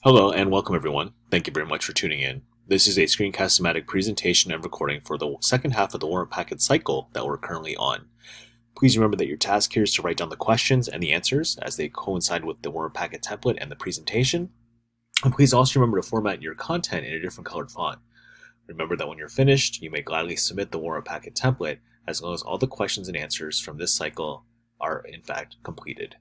Hello and welcome everyone. Thank you very much for tuning in. This is a screencast thematic presentation and recording for the second half of the warrant packet cycle that we're currently on. Please remember that your task here is to write down the questions and the answers as they coincide with the warrant packet template and the presentation. And please also remember to format your content in a different colored font. Remember that when you're finished, you may gladly submit the warrant packet template as long as all the questions and answers from this cycle are in fact completed.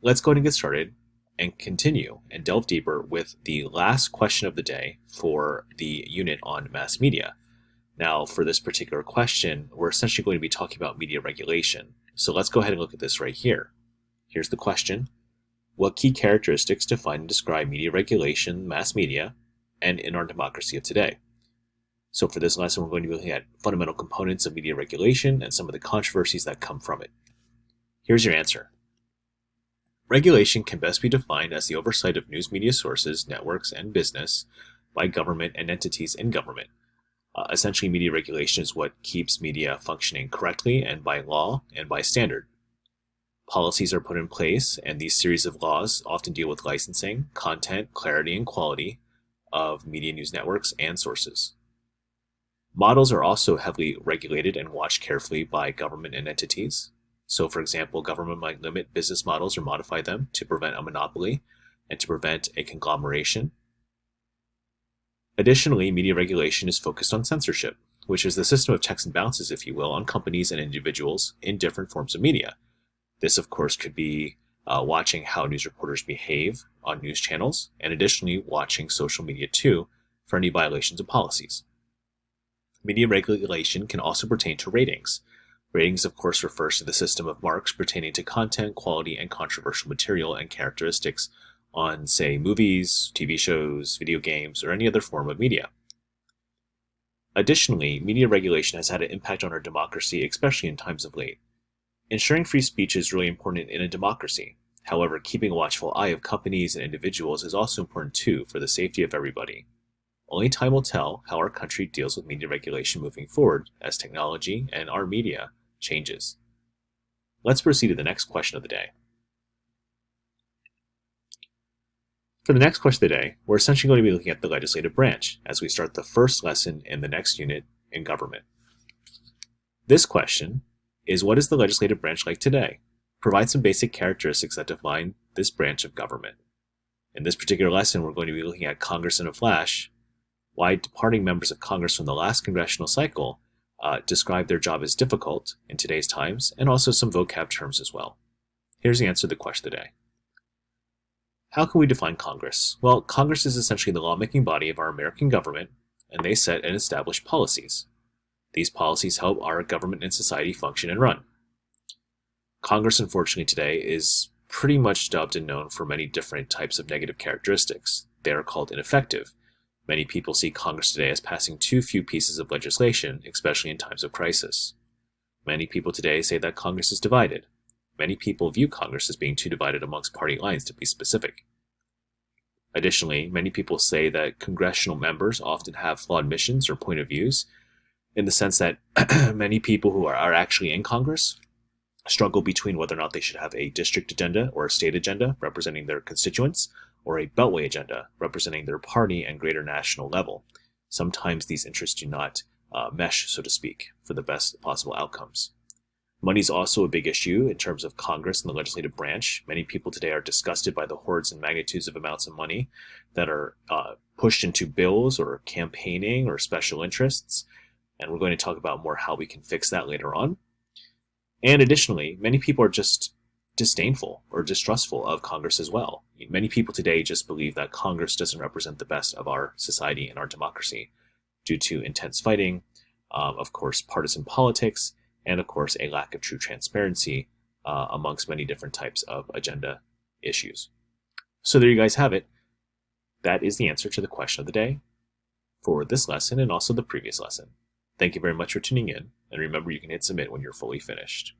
Let's go ahead and get started and continue and delve deeper with the last question of the day for the unit on mass media. Now, for this particular question, we're essentially going to be talking about media regulation. So let's go ahead and look at this right here. Here's the question. What key characteristics define and describe media regulation, mass media, and in our democracy of today? So for this lesson, we're going to be looking at fundamental components of media regulation and some of the controversies that come from it. Here's your answer. Regulation can best be defined as the oversight of news media sources, networks, and business by government and entities in government. Essentially, media regulation is what keeps media functioning correctly and by law and by standard. Policies are put in place, and these series of laws often deal with licensing, content, clarity, and quality of media news networks and sources. Models are also heavily regulated and watched carefully by government and entities. So, for example, government might limit business models or modify them to prevent a monopoly and to prevent a conglomeration. Additionally, media regulation is focused on censorship, which is the system of checks and balances, if you will, on companies and individuals in different forms of media. This, of course, could be watching how news reporters behave on news channels, and additionally watching social media too for any violations of policies. Media regulation can also pertain to ratings. Ratings, of course, refers to the system of marks pertaining to content, quality, and controversial material and characteristics on, say, movies, TV shows, video games, or any other form of media. Additionally, media regulation has had an impact on our democracy, especially in times of late. Ensuring free speech is really important in a democracy. However, keeping a watchful eye of companies and individuals is also important too for the safety of everybody. Only time will tell how our country deals with media regulation moving forward as technology and our media changes. Let's proceed to the next question of the day. For the next question of the day, we're essentially going to be looking at the legislative branch as we start the first lesson in the next unit in government. This question is, what is the legislative branch like today? Provide some basic characteristics that define this branch of government. In this particular lesson, we're going to be looking at Congress in a flash, why departing members of Congress from the last congressional cycle describe their job as difficult in today's times, and also some vocab terms as well. Here's the answer to the question of the day. How can we define Congress? Well, Congress is essentially the lawmaking body of our American government, and they set and establish policies. These policies help our government and society function and run. Congress, unfortunately, today is pretty much dubbed and known for many different types of negative characteristics. They are called ineffective. Many people see Congress today as passing too few pieces of legislation, especially in times of crisis. Many people today say that Congress is divided. Many people view Congress as being too divided amongst party lines, to be specific. Additionally, many people say that congressional members often have flawed missions or point of views, in the sense that many people who are actually in Congress struggle between whether or not they should have a district agenda or a state agenda representing their constituents, or a beltway agenda representing their party and greater national level. Sometimes these interests do not mesh, so to speak, for the best possible outcomes. Money is also a big issue in terms of Congress and the legislative branch. Many people today are disgusted by the hordes and magnitudes of amounts of money that are pushed into bills or campaigning or special interests, and we're going to talk about more how we can fix that later on. And additionally, many people are just disdainful or distrustful of Congress as well. Many people today just believe that Congress doesn't represent the best of our society and our democracy due to intense fighting, of course, partisan politics, and of course, a lack of true transparency amongst many different types of agenda issues. So there you guys have it. That is the answer to the question of the day for this lesson and also the previous lesson. Thank you very much for tuning in, and remember you can hit submit when you're fully finished.